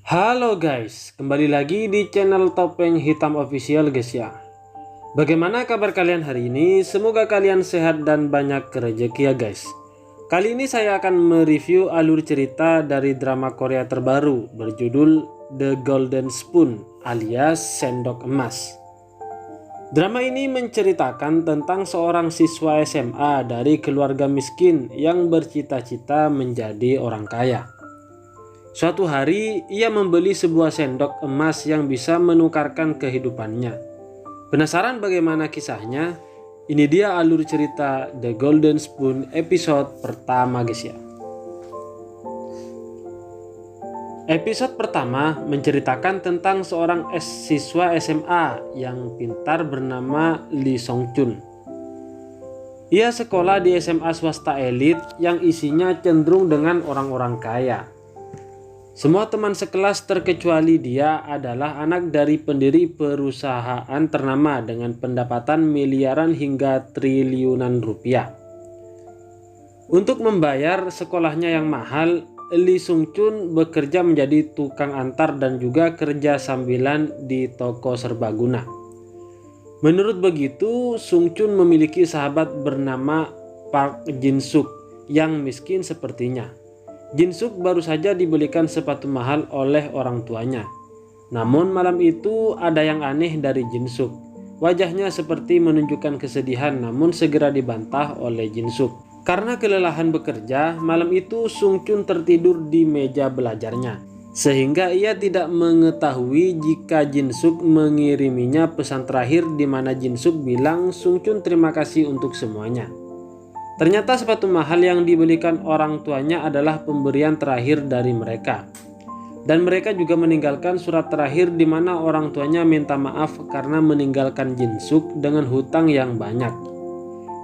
Halo guys, kembali lagi di channel Topeng Hitam Official guys ya. Bagaimana kabar kalian hari ini? Semoga kalian sehat dan banyak rezeki ya guys. Kali ini saya akan mereview alur cerita dari drama Korea terbaru berjudul The Golden Spoon alias Sendok Emas. Drama ini menceritakan tentang seorang siswa SMA dari keluarga miskin yang bercita-cita menjadi orang kaya. Suatu hari, ia membeli sebuah sendok emas yang bisa menukarkan kehidupannya. Penasaran bagaimana kisahnya? Ini dia alur cerita The Golden Spoon episode pertama guys ya. Episode pertama menceritakan tentang seorang siswa SMA yang pintar bernama Lee Song Chun. Ia sekolah di SMA swasta elit yang isinya cenderung dengan orang-orang kaya. Semua teman sekelas terkecuali dia adalah anak dari pendiri perusahaan ternama dengan pendapatan miliaran hingga triliunan rupiah. Untuk membayar sekolahnya yang mahal, Lee Sung Chun bekerja menjadi tukang antar dan juga kerja sambilan di toko serbaguna. Menurut begitu, Sung Chun memiliki sahabat bernama Park Jin Suk yang miskin sepertinya. Jin Suk baru saja dibelikan sepatu mahal oleh orang tuanya. Namun malam itu ada yang aneh dari Jin Suk. Wajahnya seperti menunjukkan kesedihan namun segera dibantah oleh Jin Suk. Karena kelelahan bekerja, malam itu Sung Chun tertidur di meja belajarnya. Sehingga ia tidak mengetahui jika Jin Suk mengiriminya pesan terakhir di mana Jin Suk bilang Sung Chun terima kasih untuk semuanya. Ternyata sepatu mahal yang dibelikan orang tuanya adalah pemberian terakhir dari mereka. Dan mereka juga meninggalkan surat terakhir di mana orang tuanya minta maaf karena meninggalkan Jin Suk dengan hutang yang banyak.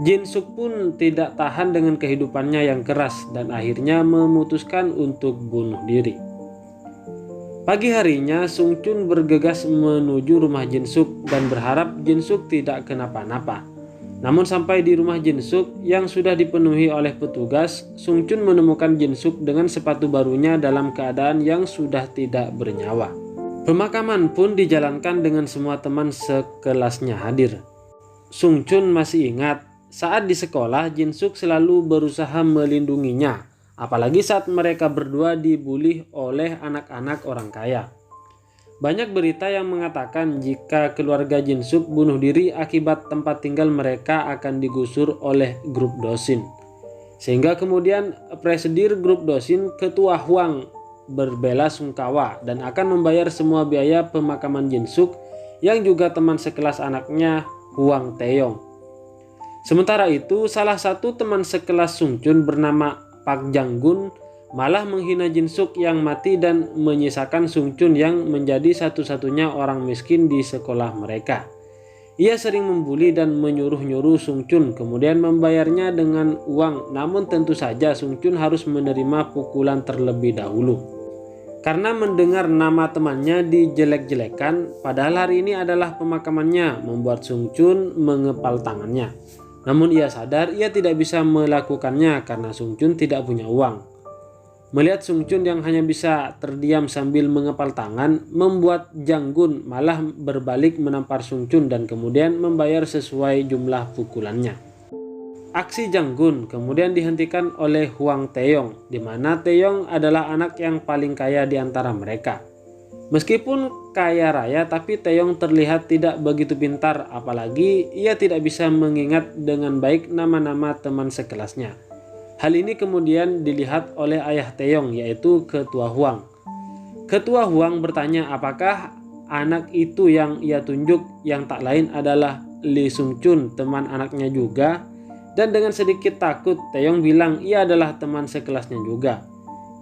Jin Suk pun tidak tahan dengan kehidupannya yang keras dan akhirnya memutuskan untuk bunuh diri. Pagi harinya Sung Chun bergegas menuju rumah Jin Suk dan berharap Jin Suk tidak kenapa-napa. Namun sampai di rumah Jin Suk yang sudah dipenuhi oleh petugas, Sung Chun menemukan Jin Suk dengan sepatu barunya dalam keadaan yang sudah tidak bernyawa. Pemakaman pun dijalankan dengan semua teman sekelasnya hadir. Sung Chun masih ingat saat di sekolah Jin Suk selalu berusaha melindunginya, apalagi saat mereka berdua dibully oleh anak-anak orang kaya. Banyak berita yang mengatakan jika keluarga Jin Suk bunuh diri akibat tempat tinggal mereka akan digusur oleh grup Dosin. Sehingga kemudian presidir grup Dosin, Ketua Huang, berbela sungkawa dan akan membayar semua biaya pemakaman Jin Suk yang juga teman sekelas anaknya Huang Taeyong. Sementara itu salah satu teman sekelas Sung Chun bernama Park Jang Gun malah menghina Jin Suk yang mati dan menyisakan Sung Chun yang menjadi satu-satunya orang miskin di sekolah mereka. Ia sering membuli dan menyuruh-nyuruh Sung Chun kemudian membayarnya dengan uang, namun tentu saja Sung Chun harus menerima pukulan terlebih dahulu. Karena mendengar nama temannya dijelek-jelekan, padahal hari ini adalah pemakamannya, membuat Sung Chun mengepal tangannya. Namun ia sadar ia tidak bisa melakukannya karena Sung Chun tidak punya uang. Melihat Sung Chun yang hanya bisa terdiam sambil mengepal tangan, membuat Jang Gun malah berbalik menampar Sung Chun dan kemudian membayar sesuai jumlah pukulannya. Aksi Jang Gun kemudian dihentikan oleh Huang Taeyong, di mana Taeyong adalah anak yang paling kaya di antara mereka. Meskipun kaya raya, tapi Taeyong terlihat tidak begitu pintar, apalagi ia tidak bisa mengingat dengan baik nama-nama teman sekelasnya. Hal ini kemudian dilihat oleh ayah Taeyong yaitu Ketua Huang. Ketua Huang bertanya apakah anak itu yang ia tunjuk yang tak lain adalah Lee Sung Chun, teman anaknya juga. Dan dengan sedikit takut Taeyong bilang ia adalah teman sekelasnya juga.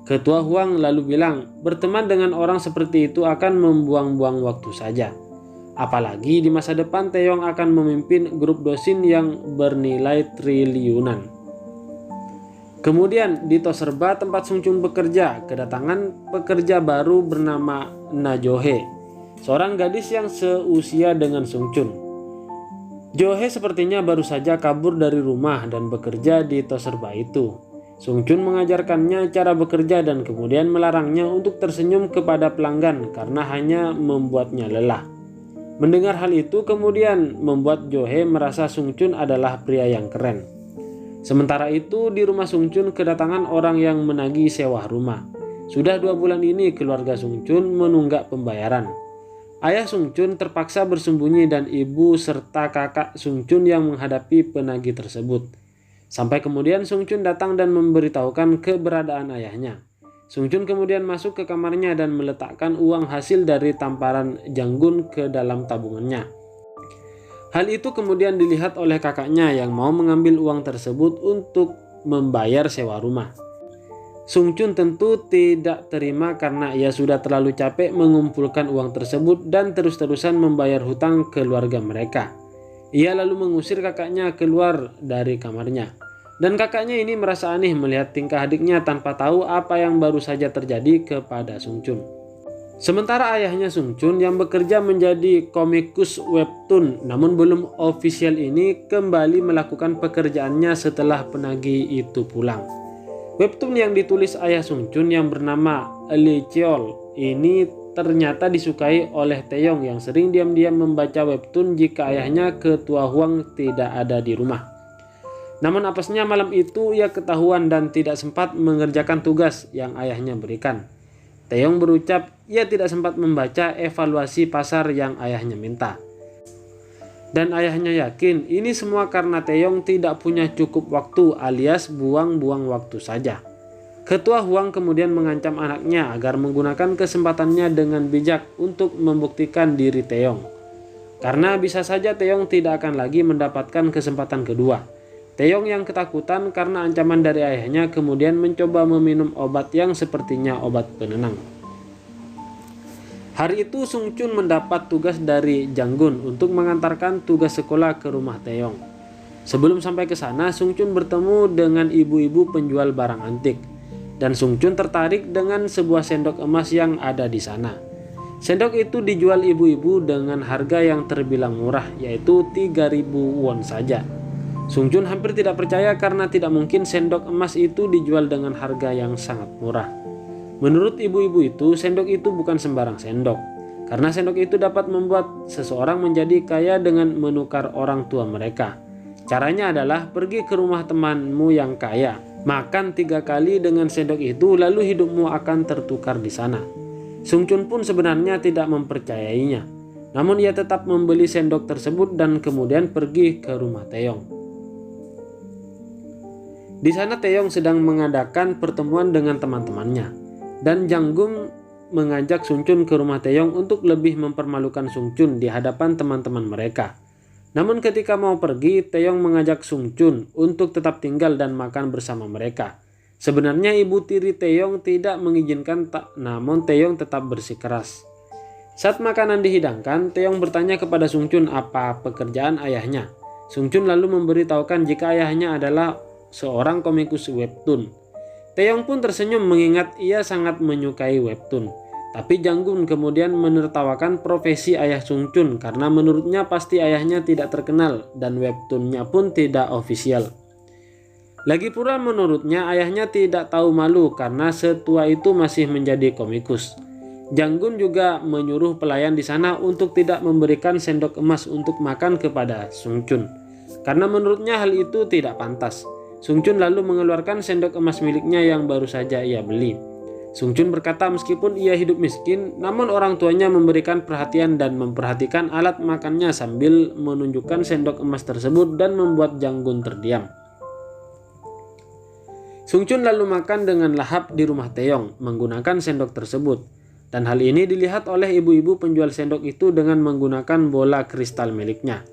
Ketua Huang lalu bilang berteman dengan orang seperti itu akan membuang-buang waktu saja. Apalagi di masa depan Taeyong akan memimpin grup Dosin yang bernilai triliunan. Kemudian di Toserba tempat Sung Chun bekerja, kedatangan pekerja baru bernama Na Jo-hee, seorang gadis yang seusia dengan Sung Chun. Jo-hee sepertinya baru saja kabur dari rumah dan bekerja di Toserba itu. Sung Chun mengajarkannya cara bekerja dan kemudian melarangnya untuk tersenyum kepada pelanggan karena hanya membuatnya lelah. Mendengar hal itu kemudian membuat Jo Hee merasa Sung Chun adalah pria yang keren. Sementara itu di rumah Sung Chun kedatangan orang yang menagih sewa rumah. Sudah 2 bulan ini keluarga Sung Chun menunggak pembayaran. Ayah Sung Chun terpaksa bersembunyi dan ibu serta kakak Sung Chun yang menghadapi penagih tersebut. Sampai kemudian Sung Chun datang dan memberitahukan keberadaan ayahnya. Sung Chun kemudian masuk ke kamarnya dan meletakkan uang hasil dari tamparan Janggun ke dalam tabungannya. Hal itu kemudian dilihat oleh kakaknya yang mau mengambil uang tersebut untuk membayar sewa rumah. Sung Chun tentu tidak terima karena ia sudah terlalu capek mengumpulkan uang tersebut dan terus-terusan membayar hutang keluarga mereka. Ia lalu mengusir kakaknya keluar dari kamarnya. Dan kakaknya ini merasa aneh melihat tingkah adiknya tanpa tahu apa yang baru saja terjadi kepada Sung Chun. Sementara ayahnya Sung Chun yang bekerja menjadi komikus webtoon namun belum ofisial ini kembali melakukan pekerjaannya setelah penagih itu pulang. Webtoon yang ditulis ayah Sung Chun yang bernama Lee Cheol ini ternyata disukai oleh Taeyong yang sering diam-diam membaca webtoon jika ayahnya Ketua Huang tidak ada di rumah. Namun apesnya malam itu ia ketahuan dan tidak sempat mengerjakan tugas yang ayahnya berikan. Taeyong berucap ia tidak sempat membaca evaluasi pasar yang ayahnya minta. Dan ayahnya yakin ini semua karena Taeyong tidak punya cukup waktu alias buang-buang waktu saja. Ketua Huang kemudian mengancam anaknya agar menggunakan kesempatannya dengan bijak untuk membuktikan diri Taeyong. Karena bisa saja Taeyong tidak akan lagi mendapatkan kesempatan kedua. Taeyong yang ketakutan karena ancaman dari ayahnya kemudian mencoba meminum obat yang sepertinya obat penenang. Hari itu Sung Chun mendapat tugas dari Janggun untuk mengantarkan tugas sekolah ke rumah Taeyong. Sebelum sampai ke sana, Sung Chun bertemu dengan ibu-ibu penjual barang antik. Dan Sung Chun tertarik dengan sebuah sendok emas yang ada di sana. Sendok itu dijual ibu-ibu dengan harga yang terbilang murah, yaitu 3.000 won saja. Sung Chun hampir tidak percaya karena tidak mungkin sendok emas itu dijual dengan harga yang sangat murah. Menurut ibu-ibu itu, sendok itu bukan sembarang sendok. Karena sendok itu dapat membuat seseorang menjadi kaya dengan menukar orang tua mereka. Caranya adalah pergi ke rumah temanmu yang kaya, makan 3 kali dengan sendok itu, lalu hidupmu akan tertukar di sana. Sung Chun pun sebenarnya tidak mempercayainya. Namun ia tetap membeli sendok tersebut dan kemudian pergi ke rumah Taeyong. Di sana Taeyong sedang mengadakan pertemuan dengan teman-temannya. Dan Janggung mengajak Sung Chun ke rumah Taeyong untuk lebih mempermalukan Sung Chun di hadapan teman-teman mereka. Namun ketika mau pergi, Taeyong mengajak Sung Chun untuk tetap tinggal dan makan bersama mereka. Sebenarnya ibu tiri Taeyong tidak mengizinkan, namun Taeyong tetap bersikeras. Saat makanan dihidangkan, Taeyong bertanya kepada Sung Chun apa pekerjaan ayahnya. Sung Chun lalu memberitahukan jika ayahnya adalah seorang komikus webtoon. Taeyong pun tersenyum mengingat ia sangat menyukai webtoon. Tapi Janggun kemudian menertawakan profesi ayah Sung Chun karena menurutnya pasti ayahnya tidak terkenal dan webtoonnya pun tidak ofisial. Lagi pula menurutnya ayahnya tidak tahu malu karena setua itu masih menjadi komikus. Janggun juga menyuruh pelayan di sana untuk tidak memberikan sendok emas untuk makan kepada Sung Chun. Karena menurutnya hal itu tidak pantas. Sung Chun lalu mengeluarkan sendok emas miliknya yang baru saja ia beli. Sung Chun berkata meskipun ia hidup miskin, namun orang tuanya memberikan perhatian dan memperhatikan alat makannya sambil menunjukkan sendok emas tersebut dan membuat Janggun terdiam. Sung Chun lalu makan dengan lahap di rumah Taeyong menggunakan sendok tersebut. Dan hal ini dilihat oleh ibu-ibu penjual sendok itu dengan menggunakan bola kristal miliknya.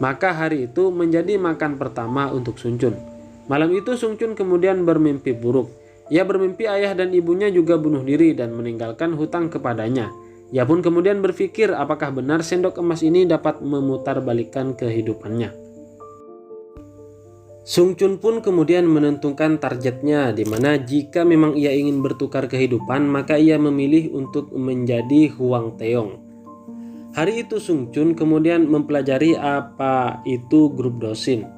Maka hari itu menjadi makan pertama untuk Sung Chun. Malam itu Sung Chun kemudian bermimpi buruk. Ia bermimpi ayah dan ibunya juga bunuh diri dan meninggalkan hutang kepadanya. Ia pun kemudian berpikir apakah benar sendok emas ini dapat memutarbalikkan kehidupannya. Sung Chun pun kemudian menentukan targetnya, di mana jika memang ia ingin bertukar kehidupan maka ia memilih untuk menjadi Huang Taeyong. Hari itu Sung Chun kemudian mempelajari apa itu grup dosin,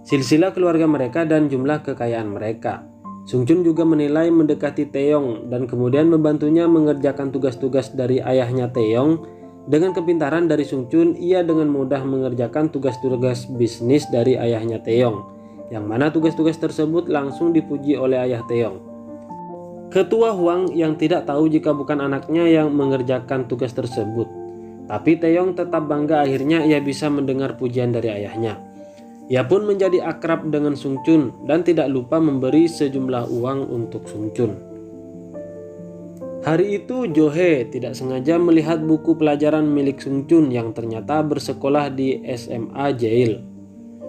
silsilah keluarga mereka dan jumlah kekayaan mereka. Sung Chun juga menilai mendekati Taeyong dan kemudian membantunya mengerjakan tugas-tugas dari ayahnya Taeyong. Dengan kepintaran dari Sung Chun, ia dengan mudah mengerjakan tugas-tugas bisnis dari ayahnya Taeyong, yang mana tugas-tugas tersebut langsung dipuji oleh ayah Taeyong. Ketua Huang yang tidak tahu jika bukan anaknya yang mengerjakan tugas tersebut. Tapi Taeyong tetap bangga akhirnya ia bisa mendengar pujian dari ayahnya. Ia pun menjadi akrab dengan Sung Chun dan tidak lupa memberi sejumlah uang untuk Sung Chun. Hari itu Jo-hee tidak sengaja melihat buku pelajaran milik Sung Chun yang ternyata bersekolah di SMA Jail.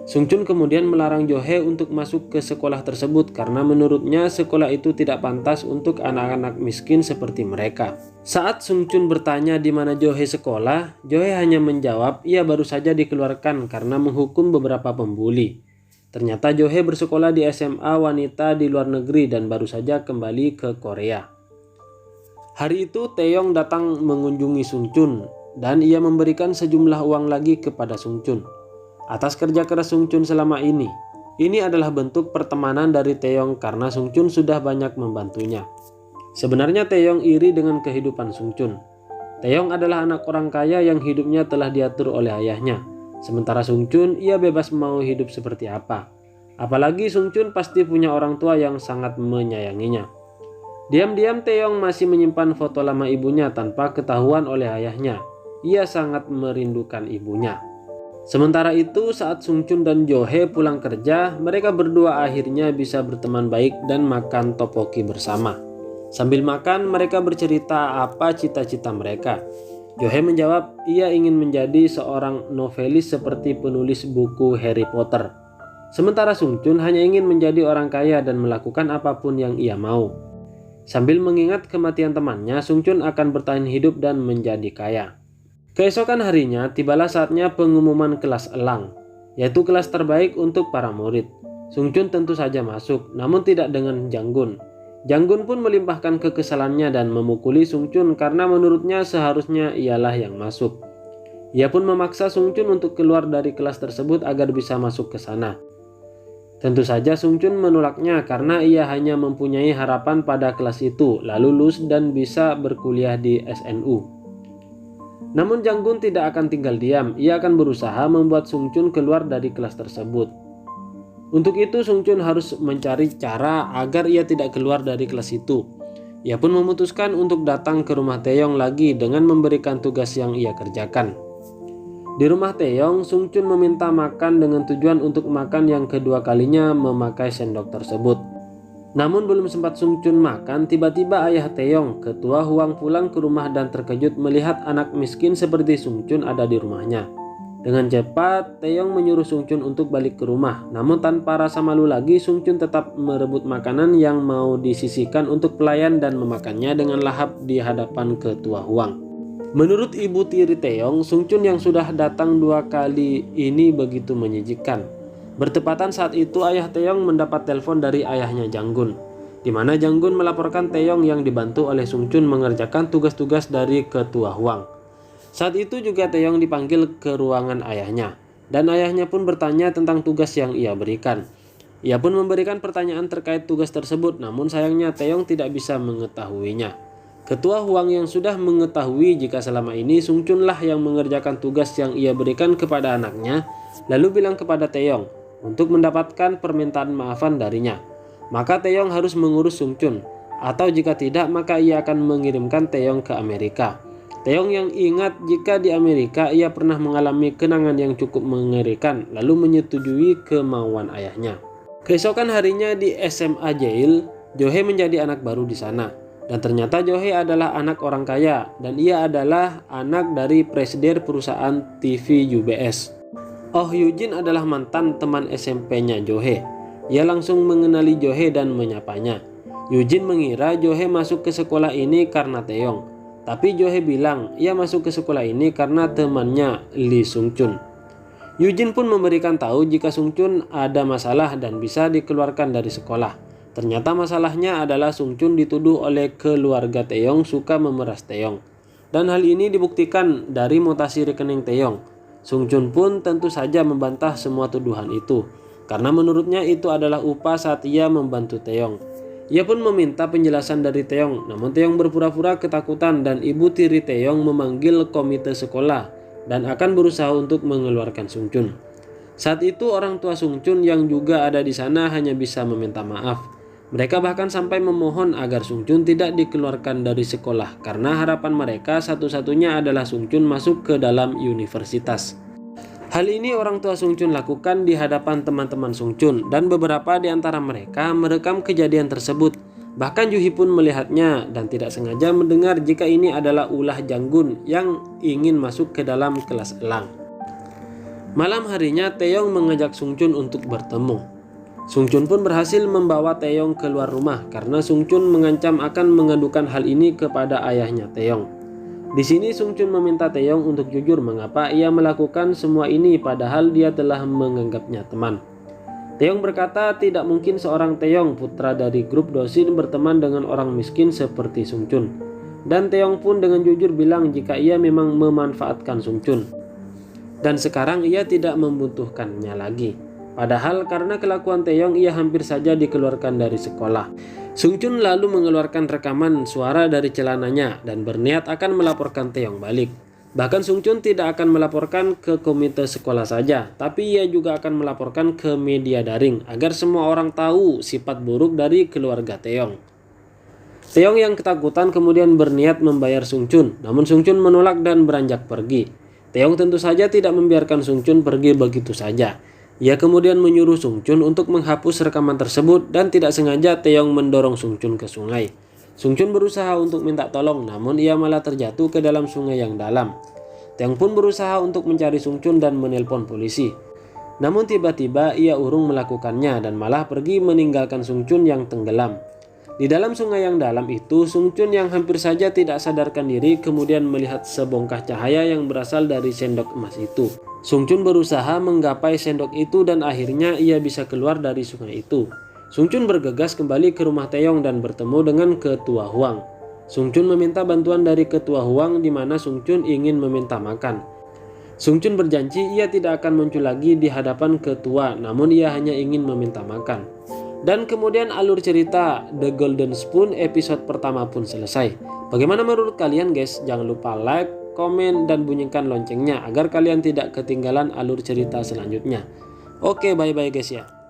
Sung Chun kemudian melarang Jo-hee untuk masuk ke sekolah tersebut karena menurutnya sekolah itu tidak pantas untuk anak-anak miskin seperti mereka. Saat Sung Chun bertanya di mana Jo-hee sekolah, Jo-hee hanya menjawab ia baru saja dikeluarkan karena menghukum beberapa pembuli. Ternyata Jo-hee bersekolah di SMA wanita di luar negeri dan baru saja kembali ke Korea. Hari itu Taeyong datang mengunjungi Sung Chun dan ia memberikan sejumlah uang lagi kepada Sung Chun atas kerja keras Sung Chun selama ini. Ini adalah bentuk pertemanan dari Taeyong karena Sung Chun sudah banyak membantunya. Sebenarnya Taeyong iri dengan kehidupan Sung Chun. Taeyong adalah anak orang kaya yang hidupnya telah diatur oleh ayahnya. Sementara Sung Chun, ia bebas mau hidup seperti apa. Apalagi Sung Chun pasti punya orang tua yang sangat menyayanginya. Diam-diam Taeyong masih menyimpan foto lama ibunya tanpa ketahuan oleh ayahnya. Ia sangat merindukan ibunya. Sementara itu, saat Sung Chun dan Jo-hee pulang kerja, mereka berdua akhirnya bisa berteman baik dan makan tteokbokki bersama. Sambil makan, mereka bercerita apa cita-cita mereka. Jo-hee menjawab ia ingin menjadi seorang novelis seperti penulis buku Harry Potter. Sementara Sung Chun hanya ingin menjadi orang kaya dan melakukan apapun yang ia mau. Sambil mengingat kematian temannya, Sung Chun akan bertahan hidup dan menjadi kaya. Keesokan harinya, tibalah saatnya pengumuman kelas elang, yaitu kelas terbaik untuk para murid. Sung Chun tentu saja masuk, namun tidak dengan Jang-gun. Jang-gun pun melimpahkan kekesalannya dan memukuli Sung Chun karena menurutnya seharusnya ialah yang masuk. Ia pun memaksa Sung Chun untuk keluar dari kelas tersebut agar bisa masuk ke sana. Tentu saja Sung Chun menolaknya karena ia hanya mempunyai harapan pada kelas itu, lalu lulus dan bisa berkuliah di SNU. Namun Jang-gun tidak akan tinggal diam, ia akan berusaha membuat Sung Chun keluar dari kelas tersebut. Untuk itu Sung Chun harus mencari cara agar ia tidak keluar dari kelas itu. Ia pun memutuskan untuk datang ke rumah Taeyong lagi dengan memberikan tugas yang ia kerjakan. Di rumah Taeyong, Sung Chun meminta makan dengan tujuan untuk makan yang kedua kalinya memakai sendok tersebut. Namun belum sempat Sung Chun makan, tiba-tiba ayah Taeyong, ketua Huang pulang ke rumah dan terkejut melihat anak miskin seperti Sung Chun ada di rumahnya. Dengan cepat, Taeyong menyuruh Sung Chun untuk balik ke rumah. Namun tanpa rasa malu lagi, Sung Chun tetap merebut makanan yang mau disisihkan untuk pelayan dan memakannya dengan lahap di hadapan ketua Huang. Menurut ibu tiri Taeyong, Sung Chun yang sudah datang 2 kali ini begitu menyejukkan. Bertepatan saat itu ayah Taeyong mendapat telepon dari ayahnya Jang-gun, di mana Jang-gun melaporkan Taeyong yang dibantu oleh Sung Chun mengerjakan tugas-tugas dari ketua Huang. Saat itu juga Taeyong dipanggil ke ruangan ayahnya, dan ayahnya pun bertanya tentang tugas yang ia berikan. Ia pun memberikan pertanyaan terkait tugas tersebut, namun sayangnya Taeyong tidak bisa mengetahuinya. Ketua Huang yang sudah mengetahui jika selama ini Sung Chun lah yang mengerjakan tugas yang ia berikan kepada anaknya, lalu bilang kepada Taeyong untuk mendapatkan permintaan maafan darinya. Maka Taeyong harus mengurus Sung Chun, atau jika tidak maka ia akan mengirimkan Taeyong ke Amerika. Taeyong yang ingat jika di Amerika ia pernah mengalami kenangan yang cukup mengerikan, lalu menyetujui kemauan ayahnya. Keesokan harinya di SMA Jail, Jo-hee menjadi anak baru di sana. Dan ternyata Jo-hee adalah anak orang kaya, dan ia adalah anak dari presiden perusahaan TV UBS. Oh Hyujin adalah mantan teman SMP-nya Jo-hee. Ia langsung mengenali Jo-hee dan menyapanya. Hyujin mengira Jo-hee masuk ke sekolah ini karena Taeyong. Tapi Jo-hee bilang ia masuk ke sekolah ini karena temannya Lee Sung Chun. Hyujin pun memberikan tahu jika Sung Chun ada masalah dan bisa dikeluarkan dari sekolah. Ternyata masalahnya adalah Sung Chun dituduh oleh keluarga Taeyong suka memeras Taeyong. Dan hal ini dibuktikan dari mutasi rekening Taeyong. Sung Chun pun tentu saja membantah semua tuduhan itu, karena menurutnya itu adalah upah saat ia membantu Taeyong. Ia pun meminta penjelasan dari Taeyong, namun Taeyong berpura-pura ketakutan dan ibu tiri Taeyong memanggil komite sekolah dan akan berusaha untuk mengeluarkan Sung Chun. Saat itu orang tua Sung Chun yang juga ada di sana hanya bisa meminta maaf. Mereka bahkan sampai memohon agar Sung Chun tidak dikeluarkan dari sekolah karena harapan mereka satu-satunya adalah Sung Chun masuk ke dalam universitas. Hal ini orang tua Sung Chun lakukan di hadapan teman-teman Sung Chun dan beberapa di antara mereka merekam kejadian tersebut. Bahkan Juhi pun melihatnya dan tidak sengaja mendengar jika ini adalah ulah Janggun yang ingin masuk ke dalam kelas elang. Malam harinya Taeyong mengajak Sung Chun untuk bertemu. Sung Chun pun berhasil membawa Taeyong keluar rumah karena Sung Chun mengancam akan mengadukan hal ini kepada ayahnya Taeyong. Di sini Sung Chun meminta Taeyong untuk jujur mengapa ia melakukan semua ini padahal dia telah menganggapnya teman. Taeyong berkata tidak mungkin seorang Taeyong putra dari grup dosin berteman dengan orang miskin seperti Sung Chun. Dan Taeyong pun dengan jujur bilang jika ia memang memanfaatkan Sung Chun. Dan sekarang ia tidak membutuhkannya lagi. Padahal karena kelakuan Taeyong ia hampir saja dikeluarkan dari sekolah. Sung Chun lalu mengeluarkan rekaman suara dari celananya dan berniat akan melaporkan Taeyong balik. Bahkan Sung Chun tidak akan melaporkan ke komite sekolah saja, tapi ia juga akan melaporkan ke media daring agar semua orang tahu sifat buruk dari keluarga Taeyong. Taeyong yang ketakutan kemudian berniat membayar Sung Chun, namun Sung Chun menolak dan beranjak pergi. Taeyong tentu saja tidak membiarkan Sung Chun pergi begitu saja. Ia kemudian menyuruh Sung Chun untuk menghapus rekaman tersebut dan tidak sengaja Taeyong mendorong Sung Chun ke sungai. Sung Chun berusaha untuk minta tolong namun ia malah terjatuh ke dalam sungai yang dalam. Taeyong pun berusaha untuk mencari Sung Chun dan menelpon polisi. Namun tiba-tiba ia urung melakukannya dan malah pergi meninggalkan Sung Chun yang tenggelam. Di dalam sungai yang dalam itu, Sung Chun yang hampir saja tidak sadarkan diri kemudian melihat sebongkah cahaya yang berasal dari sendok emas itu. Sung Chun berusaha menggapai sendok itu dan akhirnya ia bisa keluar dari sungai itu. Sung Chun bergegas kembali ke rumah Taeyong dan bertemu dengan Ketua Huang. Sung Chun meminta bantuan dari Ketua Huang di mana Sung Chun ingin meminta makan. Sung Chun berjanji ia tidak akan muncul lagi di hadapan Ketua, namun ia hanya ingin meminta makan. Dan kemudian alur cerita The Golden Spoon episode pertama pun selesai. Bagaimana menurut kalian guys? Jangan lupa like, komen, dan bunyikan loncengnya agar kalian tidak ketinggalan alur cerita selanjutnya. Oke, bye-bye guys ya.